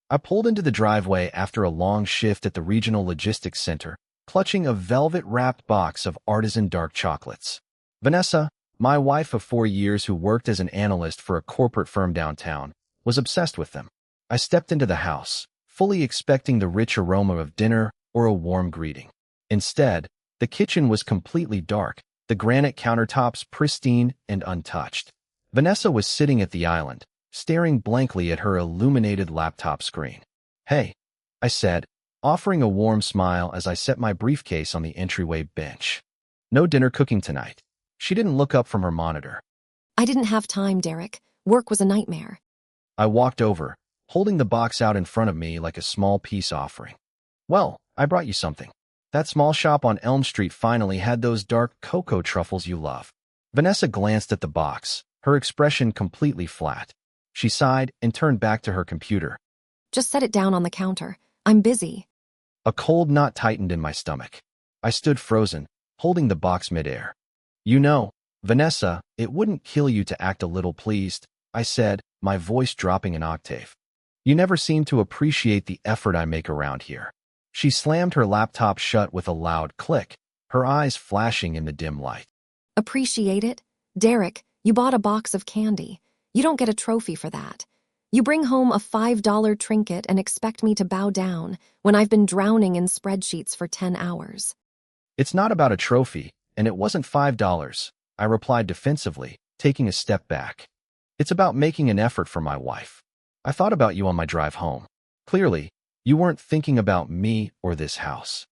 I pulled into the driveway after a long shift at the regional logistics center, clutching a velvet-wrapped box of artisan dark chocolates. Vanessa, my wife of 4 years who worked as an analyst for a corporate firm downtown, was obsessed with them. I stepped into the house, fully expecting the rich aroma of dinner or a warm greeting. Instead, the kitchen was completely dark, the granite countertops pristine and untouched. Vanessa was sitting at the island, staring blankly at her illuminated laptop screen. "Hey," I said, offering a warm smile as I set my briefcase on the entryway bench. "No dinner cooking tonight." She didn't look up from her monitor. I didn't have time, Derek. Work was a nightmare. I walked over, holding the box out in front of me like a small peace offering. "Well, I brought you something. That small shop on Elm Street finally had those dark cocoa truffles you love." Vanessa glanced at the box, her expression completely flat. She sighed and turned back to her computer. Just set it down on the counter. I'm busy. A cold knot tightened in my stomach. I stood frozen, holding the box midair. "You know, Vanessa, it wouldn't kill you to act a little pleased," I said, my voice dropping an octave. "You never seem to appreciate the effort I make around here." She slammed her laptop shut with a loud click, her eyes flashing in the dim light. Appreciate it? Derek, you bought a box of candy. You don't get a trophy for that. You bring home a $5 trinket and expect me to bow down when I've been drowning in spreadsheets for 10 hours. "It's not about a trophy, and it wasn't $5, I replied defensively, taking a step back. "It's about making an effort for my wife. I thought about you on my drive home. Clearly, you weren't thinking about me or this house."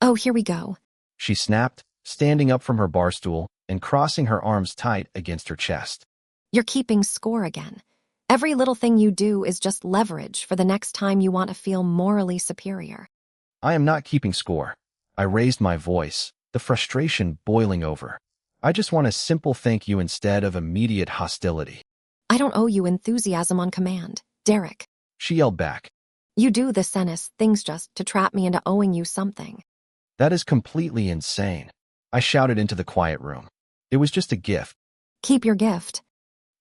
Oh, here we go. She snapped, standing up from her bar stool and crossing her arms tight against her chest. You're keeping score again. Every little thing you do is just leverage for the next time you want to feel morally superior. "I am not keeping score." I raised my voice, the frustration boiling over. "I just want a simple thank you instead of immediate hostility." I don't owe you enthusiasm on command, Derek. She yelled back. You do the Senis things just to trap me into owing you something. "That is completely insane," I shouted into the quiet room. "It was just a gift." Keep your gift.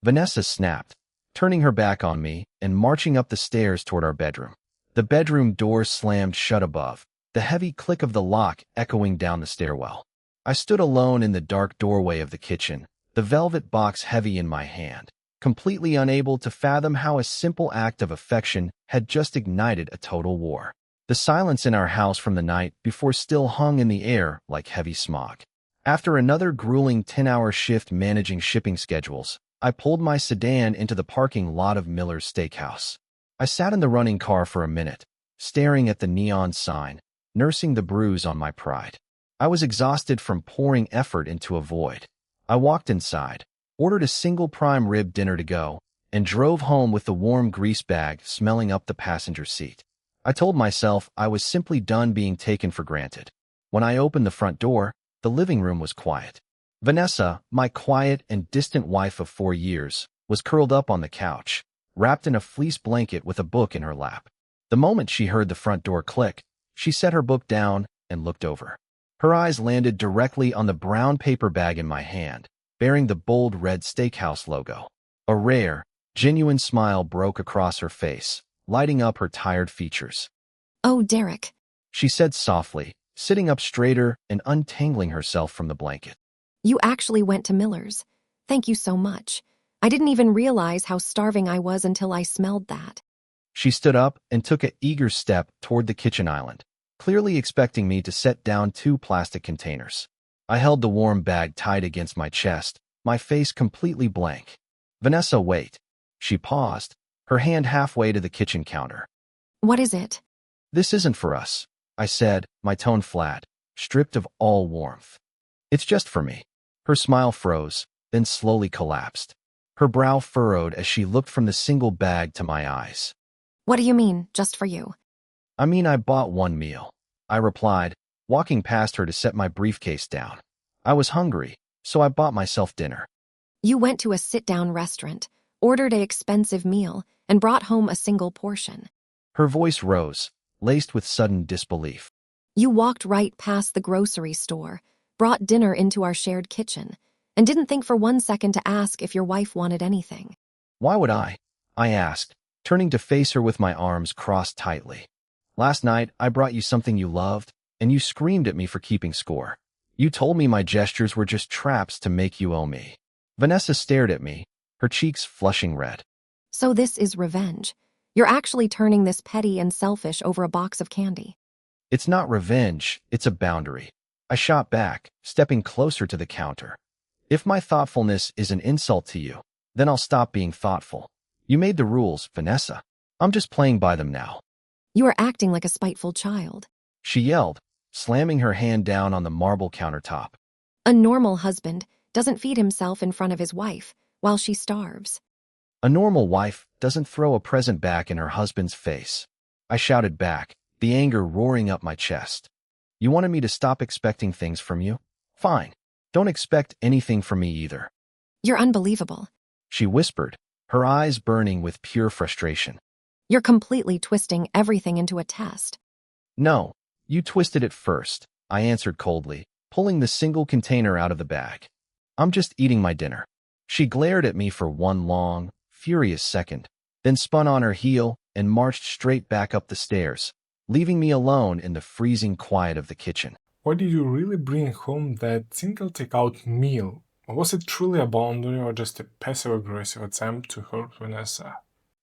Vanessa snapped, turning her back on me and marching up the stairs toward our bedroom. The bedroom door slammed shut above, the heavy click of the lock echoing down the stairwell. I stood alone in the dark doorway of the kitchen, the velvet box heavy in my hand, completely unable to fathom how a simple act of affection had just ignited a total war. The silence in our house from the night before still hung in the air like heavy smog. After another grueling 10-hour shift managing shipping schedules, I pulled my sedan into the parking lot of Miller's Steakhouse. I sat in the running car for a minute, staring at the neon sign, nursing the bruise on my pride. I was exhausted from pouring effort into a void. I walked inside, ordered a single prime rib dinner to go, and drove home with the warm grease bag smelling up the passenger seat. I told myself I was simply done being taken for granted. When I opened the front door, the living room was quiet. Vanessa, my quiet and distant wife of 4 years, was curled up on the couch, wrapped in a fleece blanket with a book in her lap. The moment she heard the front door click, she set her book down and looked over. Her eyes landed directly on the brown paper bag in my hand, bearing the bold red Steakhouse logo. A rare, genuine smile broke across her face, lighting up her tired features. Oh, Derek, She said softly, sitting up straighter and untangling herself from the blanket. you actually went to Miller's. Thank you so much. I didn't even realize how starving I was until I smelled that. She stood up and took an eager step toward the kitchen island, clearly expecting me to set down 2 plastic containers. I held the warm bag tight against my chest, my face completely blank. "Vanessa, wait." She paused, her hand halfway to the kitchen counter. What is it? "This isn't for us," I said, my tone flat, stripped of all warmth. "It's just for me." Her smile froze, then slowly collapsed. Her brow furrowed as she looked from the single bag to my eyes. What do you mean, just for you? "I mean, I bought 1 meal," I replied, walking past her to set my briefcase down. I was hungry, so I bought myself dinner. You went to a sit-down restaurant, ordered an expensive meal, and brought home a single portion. Her voice rose, laced with sudden disbelief. You walked right past the grocery store, brought dinner into our shared kitchen, and didn't think for 1 second to ask if your wife wanted anything. "Why would I?" I asked, turning to face her with my arms crossed tightly. Last night, I brought you something you loved, and you screamed at me for keeping score. You told me my gestures were just traps to make you owe me. Vanessa stared at me, her cheeks flushing red. So this is revenge. You're actually turning this petty and selfish over a box of candy. It's not revenge, it's a boundary. I shot back, stepping closer to the counter. If my thoughtfulness is an insult to you, then I'll stop being thoughtful. You made the rules, Vanessa. I'm just playing by them now. You are acting like a spiteful child. She yelled, slamming her hand down on the marble countertop. A normal husband doesn't feed himself in front of his wife while she starves. A normal wife doesn't throw a present back in her husband's face. I shouted back, the anger roaring up my chest. You wanted me to stop expecting things from you? Fine. Don't expect anything from me either. You're unbelievable. She whispered, her eyes burning with pure frustration. You're completely twisting everything into a test. No, you twisted it first, I answered coldly, pulling the single container out of the bag. I'm just eating my dinner. She glared at me for one long, furious second, then spun on her heel and marched straight back up the stairs, leaving me alone in the freezing quiet of the kitchen. Why did you really bring home that single takeout meal? Was it truly a boundary or just a passive-aggressive attempt to hurt Vanessa?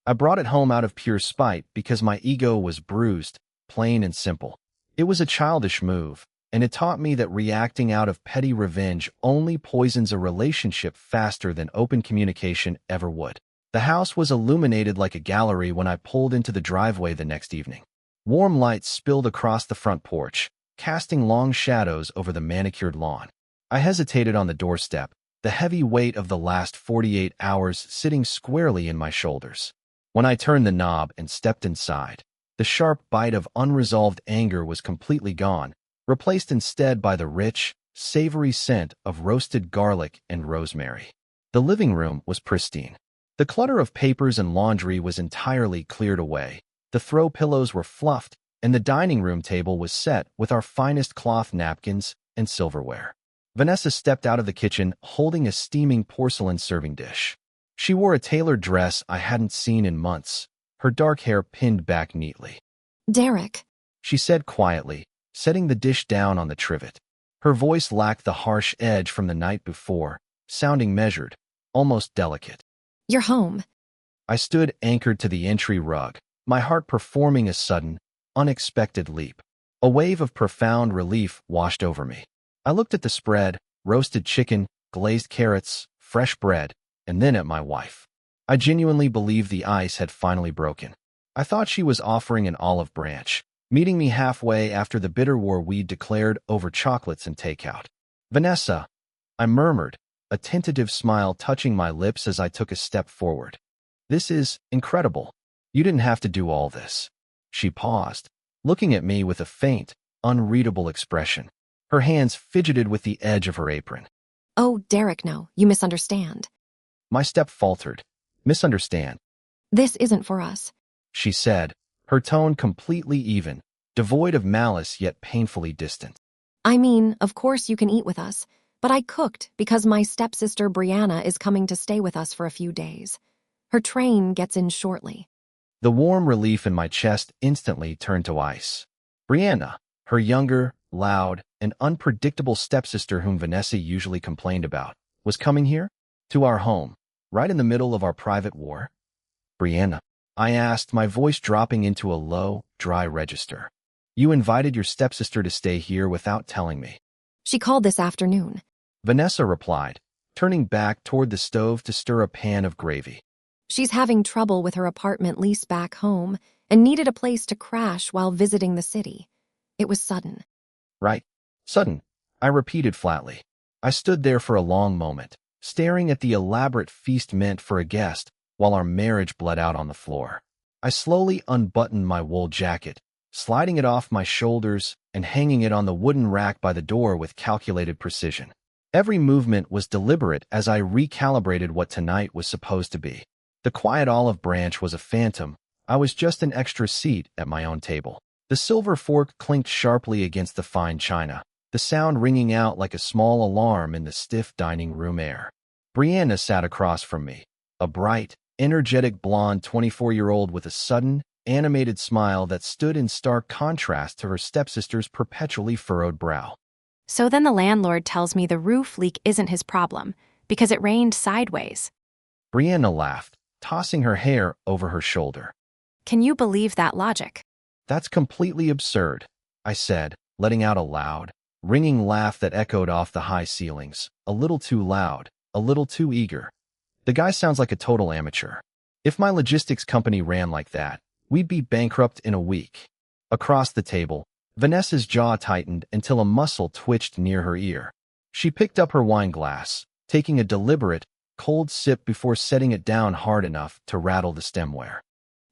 I brought it home out of pure spite because my ego was bruised, plain and simple. It was a childish move, and it taught me that reacting out of petty revenge only poisons a relationship faster than open communication ever would. The house was illuminated like a gallery when I pulled into the driveway the next evening. Warm lights spilled across the front porch, casting long shadows over the manicured lawn. I hesitated on the doorstep, the heavy weight of the last 48 hours sitting squarely in my shoulders. When I turned the knob and stepped inside, the sharp bite of unresolved anger was completely gone, replaced instead by the rich, savory scent of roasted garlic and rosemary. The living room was pristine. The clutter of papers and laundry was entirely cleared away. The throw pillows were fluffed, and the dining room table was set with our finest cloth napkins and silverware. Vanessa stepped out of the kitchen holding a steaming porcelain serving dish. She wore a tailored dress I hadn't seen in months, her dark hair pinned back neatly. Derek, She said quietly, setting the dish down on the trivet. Her voice lacked the harsh edge from the night before, sounding measured, almost delicate. you're home. I stood anchored to the entry rug, my heart performing a sudden, unexpected leap. A wave of profound relief washed over me. I looked at the spread, roasted chicken, glazed carrots, fresh bread, and then at my wife. I genuinely believed the ice had finally broken. I thought she was offering an olive branch, meeting me halfway after the bitter war we'd declared over chocolates and takeout. Vanessa, I murmured, a tentative smile touching my lips as I took a step forward. This is incredible. You didn't have to do all this. She paused, looking at me with a faint, unreadable expression. Her hands fidgeted with the edge of her apron. Oh, Derek, no, you misunderstand. My step faltered. Misunderstand, This isn't for us. she said, her tone completely even, devoid of malice yet painfully distant. I mean, of course you can eat with us, but I cooked because my stepsister Brianna is coming to stay with us for a few days. Her train gets in shortly. The warm relief in my chest instantly turned to ice. Brianna, her younger, loud, and unpredictable stepsister whom Vanessa usually complained about, was coming here? To our home, right in the middle of our private war? Brianna, I asked, my voice dropping into a low, dry register. You invited your stepsister to stay here without telling me. She called this afternoon. Vanessa replied, turning back toward the stove to stir a pan of gravy. She's having trouble with her apartment lease back home and needed a place to crash while visiting the city. It was sudden. Right. Sudden, I repeated flatly. I stood there for a long moment, staring at the elaborate feast meant for a guest while our marriage bled out on the floor. I slowly unbuttoned my wool jacket, sliding it off my shoulders and hanging it on the wooden rack by the door with calculated precision. Every movement was deliberate as I recalibrated what tonight was supposed to be. The quiet olive branch was a phantom. I was just an extra seat at my own table. The silver fork clinked sharply against the fine china, the sound ringing out like a small alarm in the stiff dining room air. Brianna sat across from me, a bright, energetic blonde 24-year-old with a sudden, animated smile that stood in stark contrast to her stepsister's perpetually furrowed brow. So then the landlord tells me the roof leak isn't his problem, because it rained sideways. Brianna laughed, tossing her hair over her shoulder. Can you believe that logic? That's completely absurd, I said, letting out a loud, ringing laugh that echoed off the high ceilings, a little too loud, a little too eager. The guy sounds like a total amateur. If my logistics company ran like that, we'd be bankrupt in a week. Across the table, Vanessa's jaw tightened until a muscle twitched near her ear. She picked up her wine glass, taking a deliberate, cold sip before setting it down hard enough to rattle the stemware.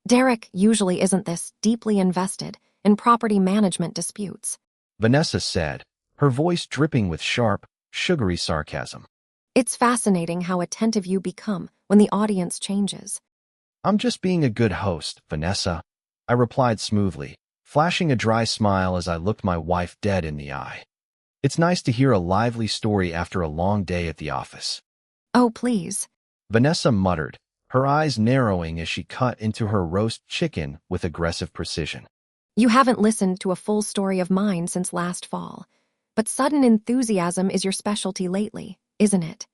Derek usually isn't this deeply invested in property management disputes. Vanessa said, her voice dripping with sharp, sugary sarcasm. It's fascinating how attentive you become when the audience changes. I'm just being a good host, Vanessa, I replied smoothly, flashing a dry smile as I looked my wife dead in the eye. It's nice to hear a lively story after a long day at the office. Oh, please. Vanessa muttered, her eyes narrowing as she cut into her roast chicken with aggressive precision. You haven't listened to a full story of mine since last fall, but sudden enthusiasm is your specialty lately, isn't it?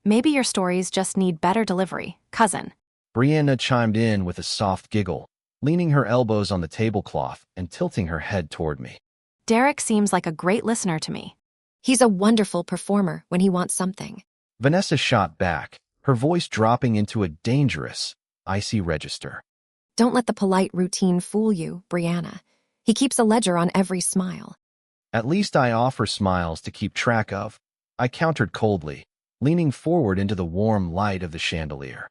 Maybe your stories just need better delivery, cousin. Brianna chimed in with a soft giggle, leaning her elbows on the tablecloth and tilting her head toward me. Derek seems like a great listener to me. He's a wonderful performer when he wants something. Vanessa shot back, her voice dropping into a dangerous, icy register. Don't let the polite routine fool you, Brianna. He keeps a ledger on every smile. At least I offer smiles to keep track of, I countered coldly, leaning forward into the warm light of the chandelier.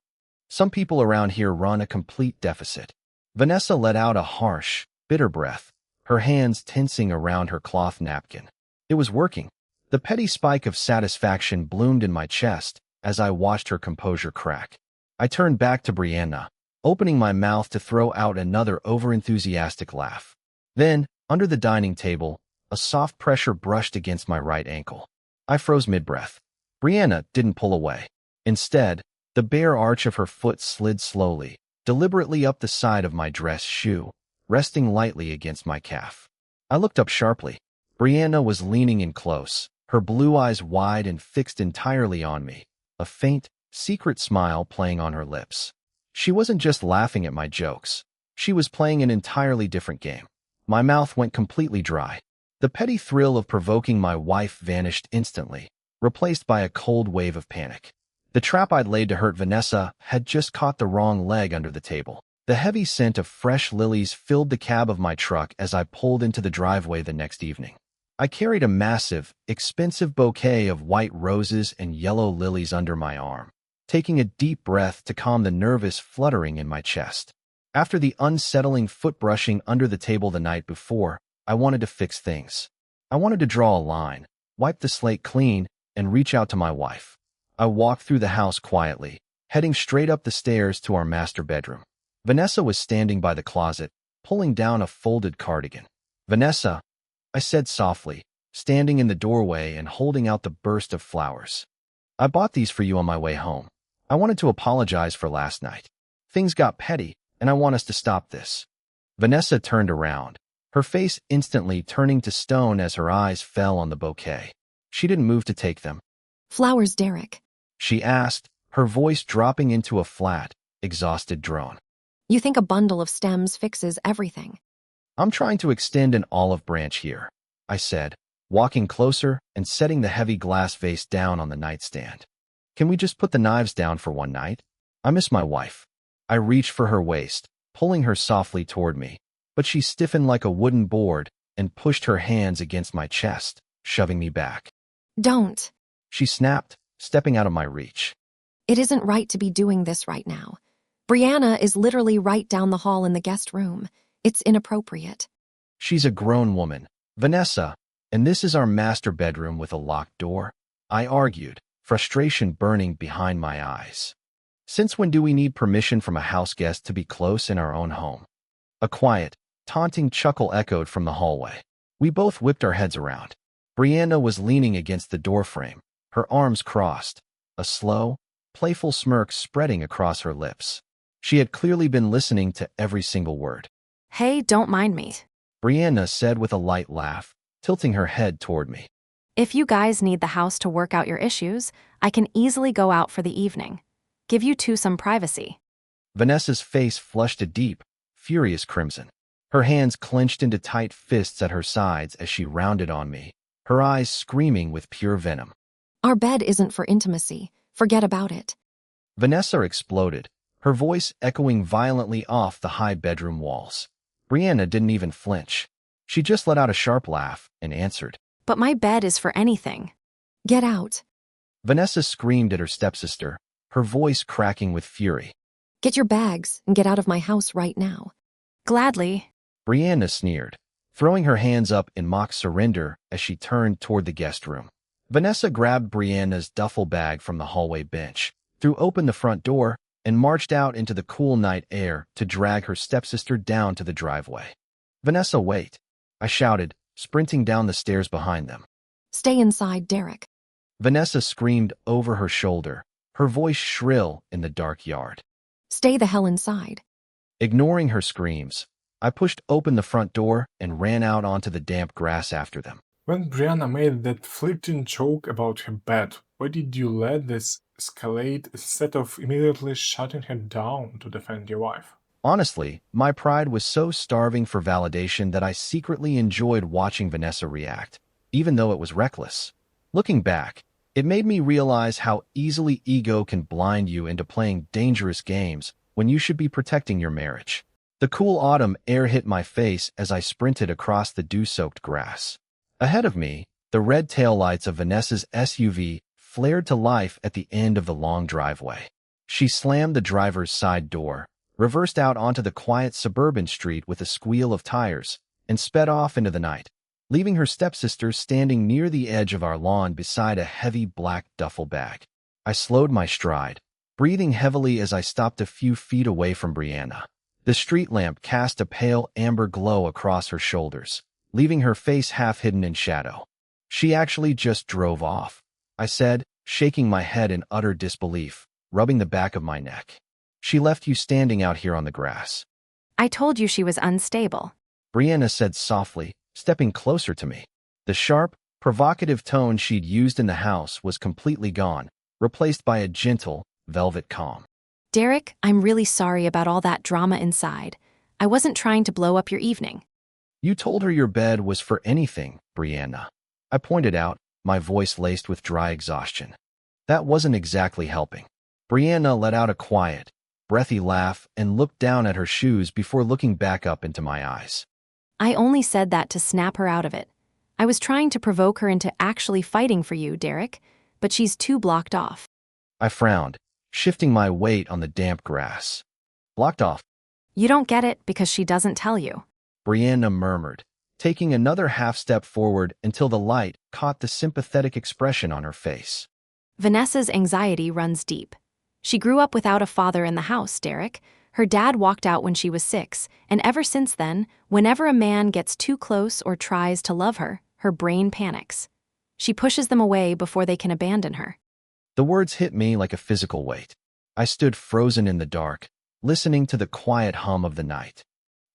Some people around here run a complete deficit. Vanessa let out a harsh, bitter breath, her hands tensing around her cloth napkin. It was working. The petty spike of satisfaction bloomed in my chest as I watched her composure crack. I turned back to Brianna, opening my mouth to throw out another overenthusiastic laugh. Then, under the dining table, a soft pressure brushed against my right ankle. I froze mid-breath. Brianna didn't pull away. Instead, the bare arch of her foot slid slowly, deliberately up the side of my dress shoe, resting lightly against my calf. I looked up sharply. Brianna was leaning in close, her blue eyes wide and fixed entirely on me, a faint, secret smile playing on her lips. She wasn't just laughing at my jokes. She was playing an entirely different game. My mouth went completely dry. The petty thrill of provoking my wife vanished instantly, replaced by a cold wave of panic. The trap I'd laid to hurt Vanessa had just caught the wrong leg under the table. The heavy scent of fresh lilies filled the cab of my truck as I pulled into the driveway the next evening. I carried a massive, expensive bouquet of white roses and yellow lilies under my arm, taking a deep breath to calm the nervous fluttering in my chest. After the unsettling foot brushing under the table the night before, I wanted to fix things. I wanted to draw a line, wipe the slate clean, and reach out to my wife. I walked through the house quietly, heading straight up the stairs to our master bedroom. Vanessa was standing by the closet, pulling down a folded cardigan. Vanessa, I said softly, standing in the doorway and holding out the burst of flowers. I bought these for you on my way home. I wanted to apologize for last night. Things got petty, and I want us to stop this. Vanessa turned around, her face instantly turning to stone as her eyes fell on the bouquet. She didn't move to take them. Flowers, Derek. She asked, her voice dropping into a flat, exhausted drone. You think a bundle of stems fixes everything. I'm trying to extend an olive branch here, I said, walking closer and setting the heavy glass vase down on the nightstand. Can we just put the knives down for one night? I miss my wife. I reached for her waist, pulling her softly toward me, but she stiffened like a wooden board and pushed her hands against my chest, shoving me back. Don't. She snapped, stepping out of my reach. It isn't right to be doing this right now. Brianna is literally right down the hall in the guest room. It's inappropriate. She's a grown woman, Vanessa, and this is our master bedroom with a locked door, I argued, frustration burning behind my eyes. Since when do we need permission from a house guest to be close in our own home? A quiet, taunting chuckle echoed from the hallway. We both whipped our heads around. Brianna was leaning against the doorframe, her arms crossed, a slow, playful smirk spreading across her lips. She had clearly been listening to every single word. Hey, don't mind me. Brianna said with a light laugh, tilting her head toward me. If you guys need the house to work out your issues, I can easily go out for the evening. Give you two some privacy. Vanessa's face flushed a deep, furious crimson. Her hands clenched into tight fists at her sides as she rounded on me, her eyes screaming with pure venom. Our bed isn't for intimacy. Forget about it. Vanessa exploded, her voice echoing violently off the high bedroom walls. Brianna didn't even flinch. She just let out a sharp laugh and answered. But my bed is for anything. Get out. Vanessa screamed at her stepsister, her voice cracking with fury. Get your bags and get out of my house right now. Gladly. Brianna sneered, throwing her hands up in mock surrender as she turned toward the guest room. Vanessa grabbed Brianna's duffel bag from the hallway bench, threw open the front door, and marched out into the cool night air to drag her stepsister down to the driveway. Vanessa, wait, I shouted, sprinting down the stairs behind them. Stay inside, Derek. Vanessa screamed over her shoulder, her voice shrill in the dark yard. Stay the hell inside. Ignoring her screams, I pushed open the front door and ran out onto the damp grass after them. When Brianna made that fleeting joke about her bed, why did you let this escalate instead of immediately shutting her down to defend your wife? Honestly, my pride was so starving for validation that I secretly enjoyed watching Vanessa react, even though it was reckless. Looking back, it made me realize how easily ego can blind you into playing dangerous games when you should be protecting your marriage. The cool autumn air hit my face as I sprinted across the dew-soaked grass. Ahead of me, the red taillights of Vanessa's SUV flared to life at the end of the long driveway. She slammed the driver's side door, reversed out onto the quiet suburban street with a squeal of tires, and sped off into the night, leaving her stepsister standing near the edge of our lawn beside a heavy black duffel bag. I slowed my stride, breathing heavily as I stopped a few feet away from Brianna. The street lamp cast a pale amber glow across her shoulders, leaving her face half hidden in shadow. She actually just drove off, I said, shaking my head in utter disbelief, rubbing the back of my neck. She left you standing out here on the grass. I told you she was unstable. Brianna said softly, stepping closer to me. The sharp, provocative tone she'd used in the house was completely gone, replaced by a gentle, velvet calm. Derek, I'm really sorry about all that drama inside. I wasn't trying to blow up your evening. You told her your bed was for anything, Brianna. I pointed out, my voice laced with dry exhaustion. That wasn't exactly helping. Brianna let out a quiet, breathy laugh and looked down at her shoes before looking back up into my eyes. I only said that to snap her out of it. I was trying to provoke her into actually fighting for you, Derek, but she's too blocked off. I frowned, shifting my weight on the damp grass. Blocked off? You don't get it because she doesn't tell you. Brianna murmured, taking another half-step forward until the light caught the sympathetic expression on her face. Vanessa's anxiety runs deep. She grew up without a father in the house, Derek. Her dad walked out when she was 6, and ever since then, whenever a man gets too close or tries to love her, her brain panics. She pushes them away before they can abandon her. The words hit me like a physical weight. I stood frozen in the dark, listening to the quiet hum of the night.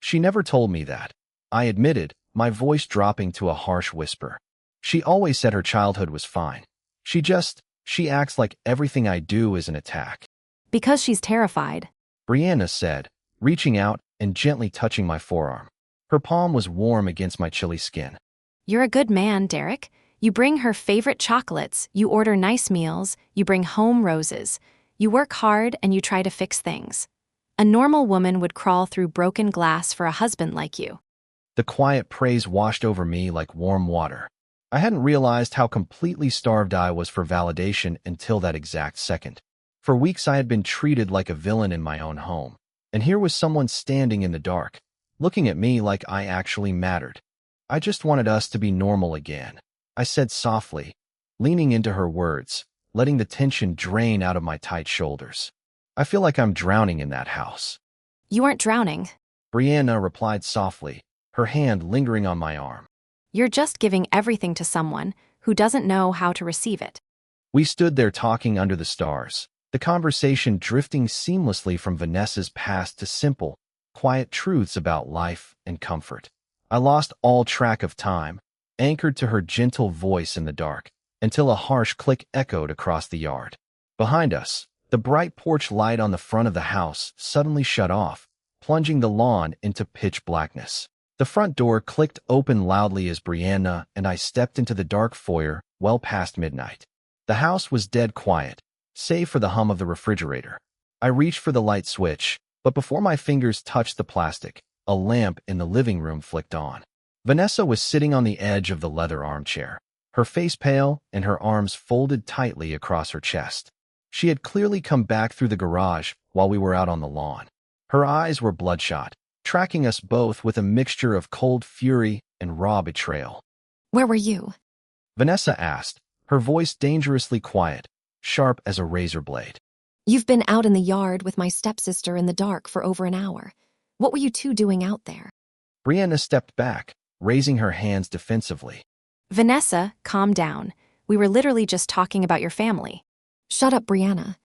She never told me that, I admitted, my voice dropping to a harsh whisper. She always said her childhood was fine. She acts like everything I do is an attack. Because she's terrified. Brianna said, reaching out and gently touching my forearm. Her palm was warm against my chilly skin. You're a good man, Derek. You bring her favorite chocolates, you order nice meals, you bring home roses. You work hard and you try to fix things. A normal woman would crawl through broken glass for a husband like you. The quiet praise washed over me like warm water. I hadn't realized how completely starved I was for validation until that exact second. For weeks I had been treated like a villain in my own home, and here was someone standing in the dark, looking at me like I actually mattered. I just wanted us to be normal again, I said softly, leaning into her words, letting the tension drain out of my tight shoulders. I feel like I'm drowning in that house. You aren't drowning. Brianna replied softly, her hand lingering on my arm. You're just giving everything to someone who doesn't know how to receive it. We stood there talking under the stars, the conversation drifting seamlessly from Vanessa's past to simple, quiet truths about life and comfort. I lost all track of time, anchored to her gentle voice in the dark, until a harsh click echoed across the yard. Behind us, the bright porch light on the front of the house suddenly shut off, plunging the lawn into pitch blackness. The front door clicked open loudly as Brianna and I stepped into the dark foyer well past midnight. The house was dead quiet, save for the hum of the refrigerator. I reached for the light switch, but before my fingers touched the plastic, a lamp in the living room flicked on. Vanessa was sitting on the edge of the leather armchair, her face pale and her arms folded tightly across her chest. She had clearly come back through the garage while we were out on the lawn. Her eyes were bloodshot, tracking us both with a mixture of cold fury and raw betrayal. Where were you? Vanessa asked, her voice dangerously quiet, sharp as a razor blade. You've been out in the yard with my stepsister in the dark for over an hour. What were you two doing out there? Brianna stepped back, raising her hands defensively. Vanessa, calm down. We were literally just talking about your family. Shut up, Brianna.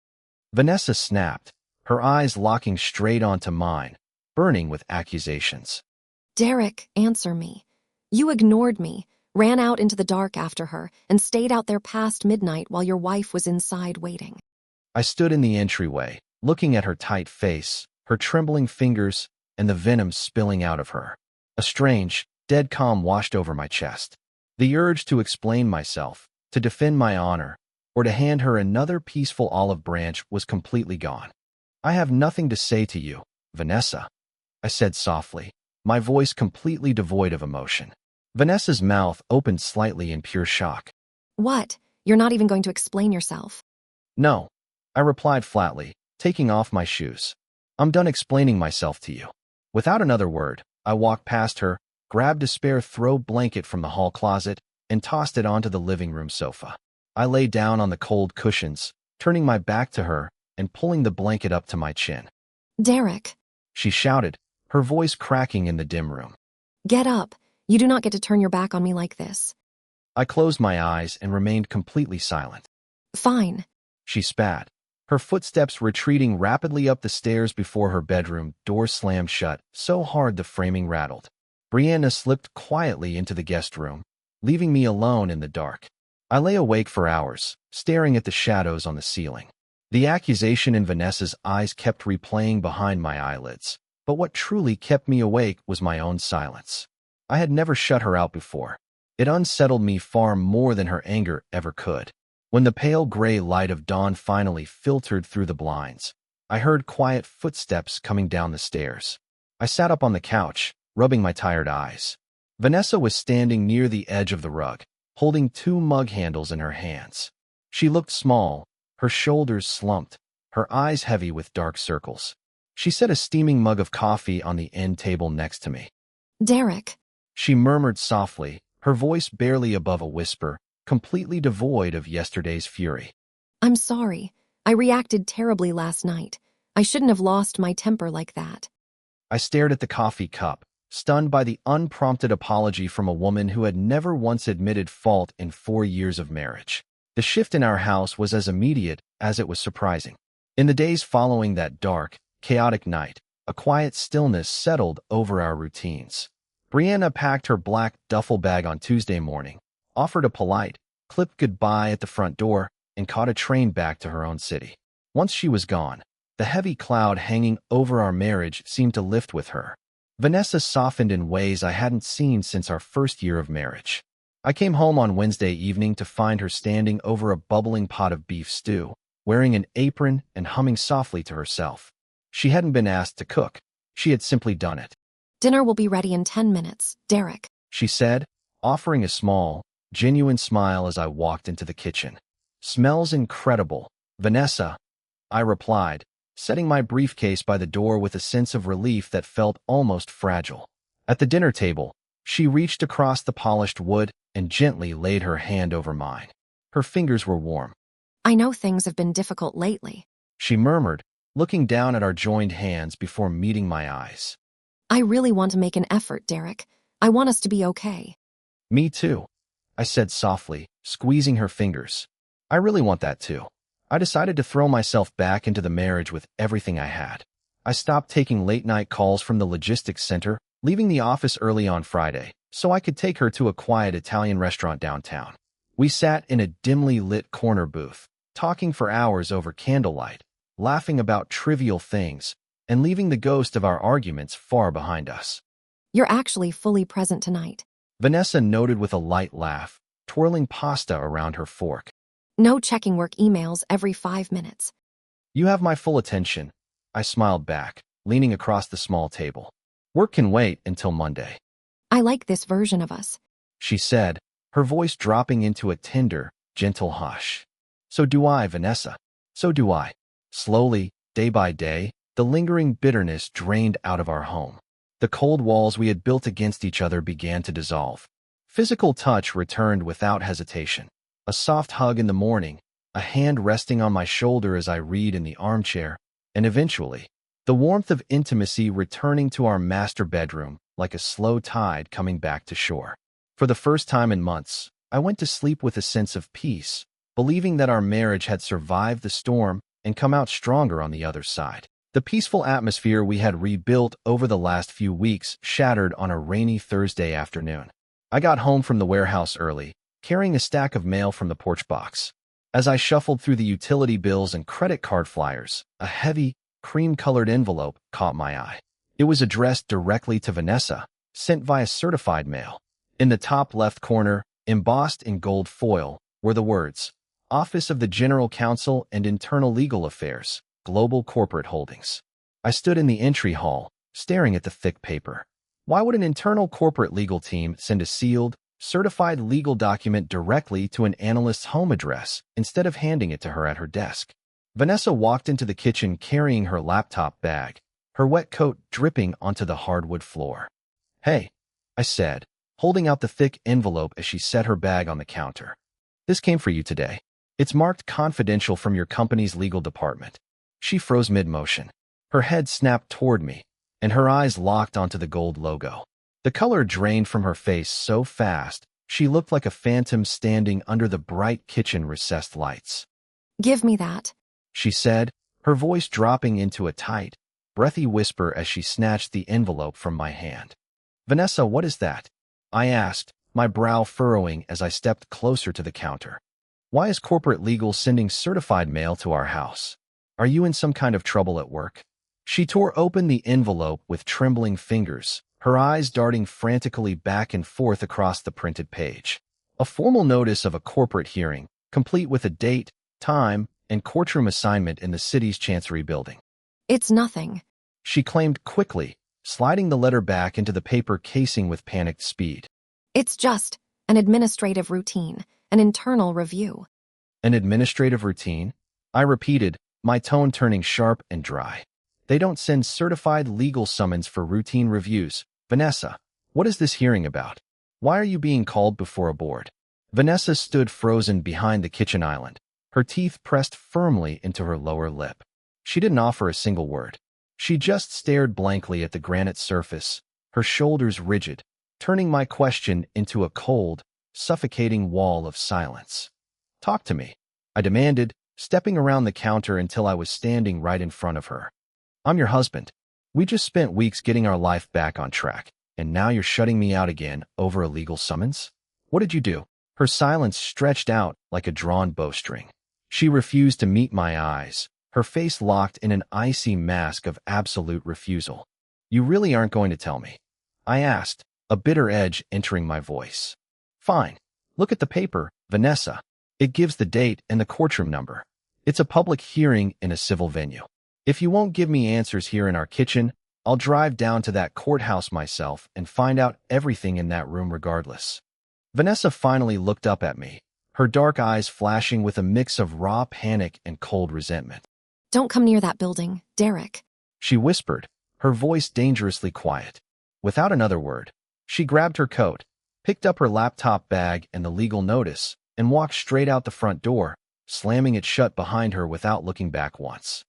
Vanessa snapped, her eyes locking straight onto mine, burning with accusations. Derek, answer me. You ignored me, ran out into the dark after her, and stayed out there past midnight while your wife was inside waiting. I stood in the entryway, looking at her tight face, her trembling fingers, and the venom spilling out of her. A strange, dead calm washed over my chest. The urge to explain myself, to defend my honor, or to hand her another peaceful olive branch was completely gone. I have nothing to say to you, Vanessa, I said softly, my voice completely devoid of emotion. Vanessa's mouth opened slightly in pure shock. What? You're not even going to explain yourself? No, I replied flatly, taking off my shoes. I'm done explaining myself to you. Without another word, I walked past her, grabbed a spare throw blanket from the hall closet, and tossed it onto the living room sofa. I lay down on the cold cushions, turning my back to her and pulling the blanket up to my chin. Derek, She shouted, her voice cracking in the dim room. get up. You do not get to turn your back on me like this. I closed my eyes and remained completely silent. Fine. She spat, her footsteps retreating rapidly up the stairs before her bedroom door slammed shut so hard the framing rattled. Brianna slipped quietly into the guest room, leaving me alone in the dark. I lay awake for hours, staring at the shadows on the ceiling. The accusation in Vanessa's eyes kept replaying behind my eyelids, but what truly kept me awake was my own silence. I had never shut her out before. It unsettled me far more than her anger ever could. When the pale gray light of dawn finally filtered through the blinds, I heard quiet footsteps coming down the stairs. I sat up on the couch, rubbing my tired eyes. Vanessa was standing near the edge of the rug, holding two mug handles in her hands. She looked small, her shoulders slumped, her eyes heavy with dark circles. She set a steaming mug of coffee on the end table next to me. Derek. She murmured softly, her voice barely above a whisper, completely devoid of yesterday's fury. I'm sorry. I reacted terribly last night. I shouldn't have lost my temper like that. I stared at the coffee cup, stunned by the unprompted apology from a woman who had never once admitted fault in 4 years of marriage. The shift in our house was as immediate as it was surprising. In the days following that dark, chaotic night, a quiet stillness settled over our routines. Brianna packed her black duffel bag on Tuesday morning, offered a polite, clipped goodbye at the front door, and caught a train back to her own city. Once she was gone, the heavy cloud hanging over our marriage seemed to lift with her. Vanessa softened in ways I hadn't seen since our first year of marriage. I came home on Wednesday evening to find her standing over a bubbling pot of beef stew, wearing an apron and humming softly to herself. She hadn't been asked to cook. She had simply done it. Dinner will be ready in 10 minutes, Derek, She said, offering a small, genuine smile as I walked into the kitchen. Smells incredible, Vanessa, I replied, setting my briefcase by the door with a sense of relief that felt almost fragile. At the dinner table, she reached across the polished wood and gently laid her hand over mine. Her fingers were warm. I know things have been difficult lately. She murmured, looking down at our joined hands before meeting my eyes. I really want to make an effort, Derek. I want us to be okay. Me too, I said softly, squeezing her fingers. I really want that too. I decided to throw myself back into the marriage with everything I had. I stopped taking late-night calls from the logistics center, leaving the office early on Friday, so I could take her to a quiet Italian restaurant downtown. We sat in a dimly lit corner booth, talking for hours over candlelight, laughing about trivial things, and leaving the ghost of our arguments far behind us. You're actually fully present tonight. Vanessa noted with a light laugh, twirling pasta around her fork. No checking work emails every 5 minutes. You have my full attention, I smiled back, leaning across the small table. Work can wait until Monday, I like this version of us. she said, her voice dropping into a tender, gentle hush. So do I, Vanessa. So do I. Slowly, day by day, the lingering bitterness drained out of our home. The cold walls we had built against each other began to dissolve. Physical touch returned without hesitation. A soft hug in the morning, a hand resting on my shoulder as I read in the armchair, and eventually, the warmth of intimacy returning to our master bedroom like a slow tide coming back to shore. For the first time in months, I went to sleep with a sense of peace, believing that our marriage had survived the storm and come out stronger on the other side. The peaceful atmosphere we had rebuilt over the last few weeks shattered on a rainy Thursday afternoon. I got home from the warehouse early, carrying a stack of mail from the porch box. As I shuffled through the utility bills and credit card flyers, a heavy, cream-colored envelope caught my eye. It was addressed directly to Vanessa, sent via certified mail. In the top left corner, embossed in gold foil, were the words, Office of the General Counsel and Internal Legal Affairs, Global Corporate Holdings. I stood in the entry hall, staring at the thick paper. Why would an internal corporate legal team send a sealed, certified legal document directly to an analyst's home address instead of handing it to her at her desk? Vanessa walked into the kitchen carrying her laptop bag, her wet coat dripping onto the hardwood floor. Hey, I said, holding out the thick envelope as she set her bag on the counter. This came for you today. It's marked confidential from your company's legal department. She froze mid-motion. Her head snapped toward me, and her eyes locked onto the gold logo. The color drained from her face so fast, she looked like a phantom standing under the bright kitchen recessed lights. Give me that, She said, her voice dropping into a tight, breathy whisper as she snatched the envelope from my hand. Vanessa, what is that? I asked, my brow furrowing as I stepped closer to the counter. Why is corporate legal sending certified mail to our house? Are you in some kind of trouble at work? She tore open the envelope with trembling fingers, her eyes darting frantically back and forth across the printed page. A formal notice of a corporate hearing, complete with a date, time, and courtroom assignment in the city's Chancery building. It's nothing. She claimed quickly, sliding the letter back into the paper casing with panicked speed. It's just an administrative routine, an internal review. An administrative routine? I repeated, my tone turning sharp and dry. They don't send certified legal summons for routine reviews. Vanessa, what is this hearing about? Why are you being called before a board? Vanessa stood frozen behind the kitchen island, her teeth pressed firmly into her lower lip. She didn't offer a single word. She just stared blankly at the granite surface, her shoulders rigid, turning my question into a cold, suffocating wall of silence. Talk to me, I demanded, stepping around the counter until I was standing right in front of her. I'm your husband. We just spent weeks getting our life back on track, and now you're shutting me out again over a legal summons? What did you do? Her silence stretched out like a drawn bowstring. She refused to meet my eyes, her face locked in an icy mask of absolute refusal. You really aren't going to tell me? I asked, a bitter edge entering my voice. Fine. Look at the paper, Vanessa. It gives the date and the courtroom number. It's a public hearing in a civil venue. If you won't give me answers here in our kitchen, I'll drive down to that courthouse myself and find out everything in that room regardless. Vanessa finally looked up at me, her dark eyes flashing with a mix of raw panic and cold resentment. Don't come near that building, Derek. She whispered, her voice dangerously quiet. Without another word, she grabbed her coat, picked up her laptop bag and the legal notice, and walked straight out the front door, slamming it shut behind her without looking back once.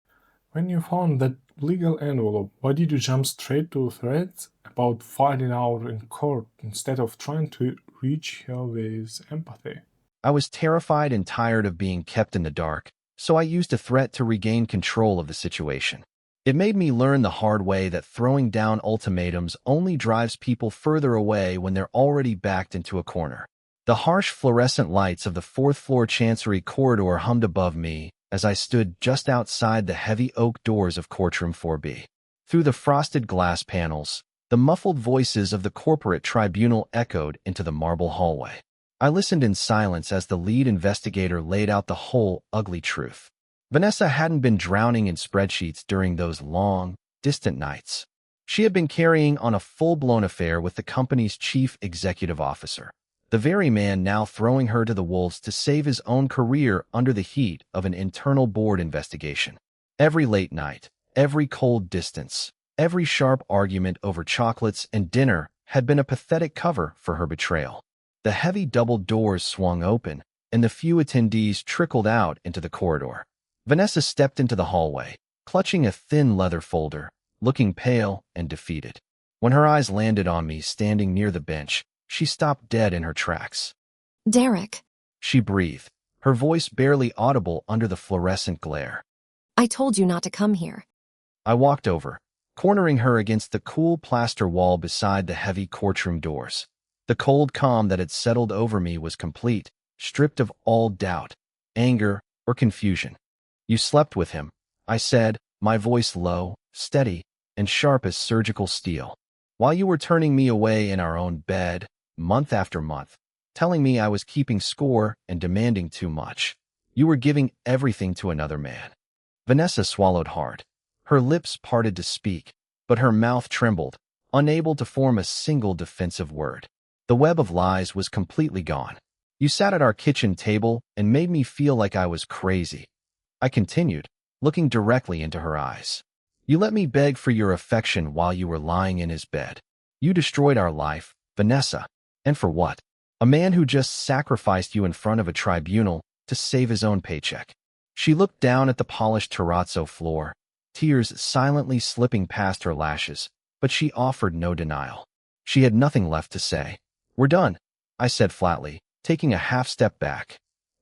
When you found that legal envelope, why did you jump straight to threats about fighting out in court instead of trying to reach her with empathy? I was terrified and tired of being kept in the dark, so I used a threat to regain control of the situation. It made me learn the hard way that throwing down ultimatums only drives people further away when they're already backed into a corner. The harsh fluorescent lights of the fourth-floor Chancery corridor hummed above me as I stood just outside the heavy oak doors of Courtroom 4B. Through the frosted glass panels, the muffled voices of the corporate tribunal echoed into the marble hallway. I listened in silence as the lead investigator laid out the whole ugly truth. Vanessa hadn't been drowning in spreadsheets during those long, distant nights. She had been carrying on a full-blown affair with the company's chief executive officer, the very man now throwing her to the wolves to save his own career under the heat of an internal board investigation. Every late night, every cold distance, every sharp argument over chocolates and dinner had been a pathetic cover for her betrayal. The heavy double doors swung open, and the few attendees trickled out into the corridor. Vanessa stepped into the hallway, clutching a thin leather folder, looking pale and defeated. When her eyes landed on me standing near the bench, she stopped dead in her tracks. Derek, She breathed, her voice barely audible under the fluorescent glare. I told you not to come here. I walked over, cornering her against the cool plaster wall beside the heavy courtroom doors. The cold calm that had settled over me was complete, stripped of all doubt, anger, or confusion. You slept with him, I said, my voice low, steady, and sharp as surgical steel. While you were turning me away in our own bed, month after month, telling me I was keeping score and demanding too much. You were giving everything to another man. Vanessa swallowed hard. Her lips parted to speak, but her mouth trembled, unable to form a single defensive word. The web of lies was completely gone. You sat at our kitchen table and made me feel like I was crazy. I continued, looking directly into her eyes. You let me beg for your affection while you were lying in his bed. You destroyed our life, Vanessa. And for what? A man who just sacrificed you in front of a tribunal to save his own paycheck. She looked down at the polished terrazzo floor, tears silently slipping past her lashes, but she offered no denial. She had nothing left to say. We're done, I said flatly, taking a half step back.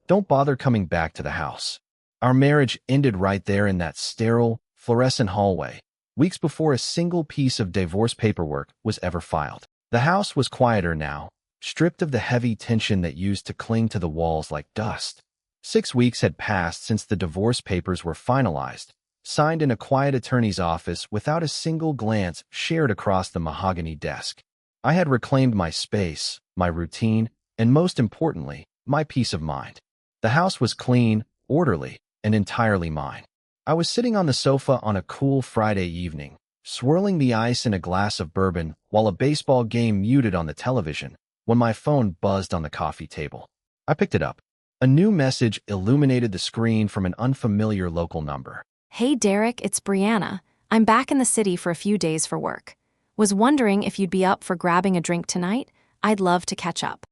Don't bother coming back to the house. Our marriage ended right there in that sterile, fluorescent hallway, weeks before a single piece of divorce paperwork was ever filed. The house was quieter now, stripped of the heavy tension that used to cling to the walls like dust. 6 weeks had passed since the divorce papers were finalized, signed in a quiet attorney's office without a single glance shared across the mahogany desk. I had reclaimed my space, my routine, and most importantly, my peace of mind. The house was clean, orderly, and entirely mine. I was sitting on the sofa on a cool Friday evening, swirling the ice in a glass of bourbon while a baseball game muted on the television, when my phone buzzed on the coffee table. I picked it up. A new message illuminated the screen from an unfamiliar local number. Hey Derek, it's Brianna. I'm back in the city for a few days for work. Was wondering if you'd be up for grabbing a drink tonight? I'd love to catch up.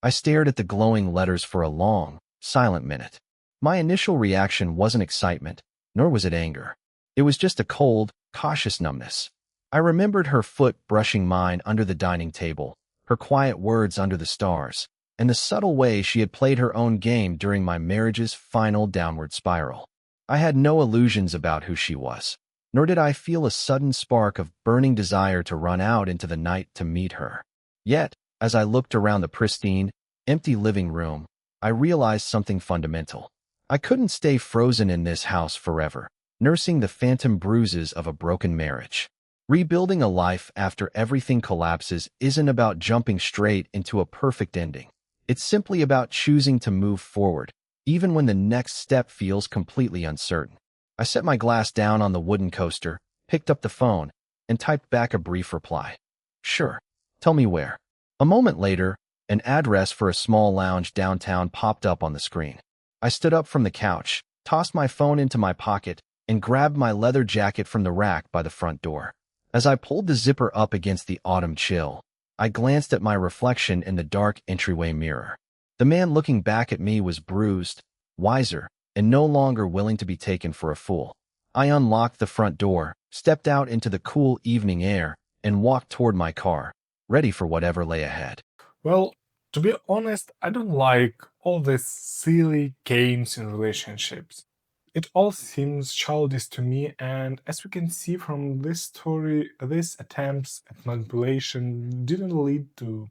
I stared at the glowing letters for a long, silent minute. My initial reaction wasn't excitement, nor was it anger. It was just a cold, cautious numbness. I remembered her foot brushing mine under the dining table, her quiet words under the stars, and the subtle way she had played her own game during my marriage's final downward spiral. I had no illusions about who she was, nor did I feel a sudden spark of burning desire to run out into the night to meet her. Yet, as I looked around the pristine, empty living room, I realized something fundamental. I couldn't stay frozen in this house forever, nursing the phantom bruises of a broken marriage. Rebuilding a life after everything collapses isn't about jumping straight into a perfect ending. It's simply about choosing to move forward, even when the next step feels completely uncertain. I set my glass down on the wooden coaster, picked up the phone, and typed back a brief reply. Sure. Tell me where. A moment later, an address for a small lounge downtown popped up on the screen. I stood up from the couch, tossed my phone into my pocket, and grabbed my leather jacket from the rack by the front door. As I pulled the zipper up against the autumn chill, I glanced at my reflection in the dark entryway mirror. The man looking back at me was bruised, wiser, and no longer willing to be taken for a fool. I unlocked the front door, stepped out into the cool evening air, and walked toward my car, ready for whatever lay ahead. Well, to be honest, I don't like all these silly games in relationships. It all seems childish to me, and as we can see from this story, these attempts at manipulation didn't lead to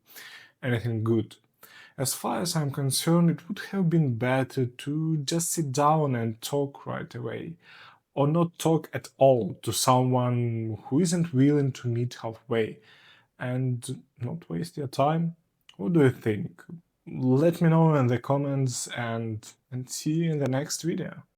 anything good. As far as I'm concerned, it would have been better to just sit down and talk right away, or not talk at all to someone who isn't willing to meet halfway, and not waste your time. What do you think? Let me know in the comments, and see you in the next video.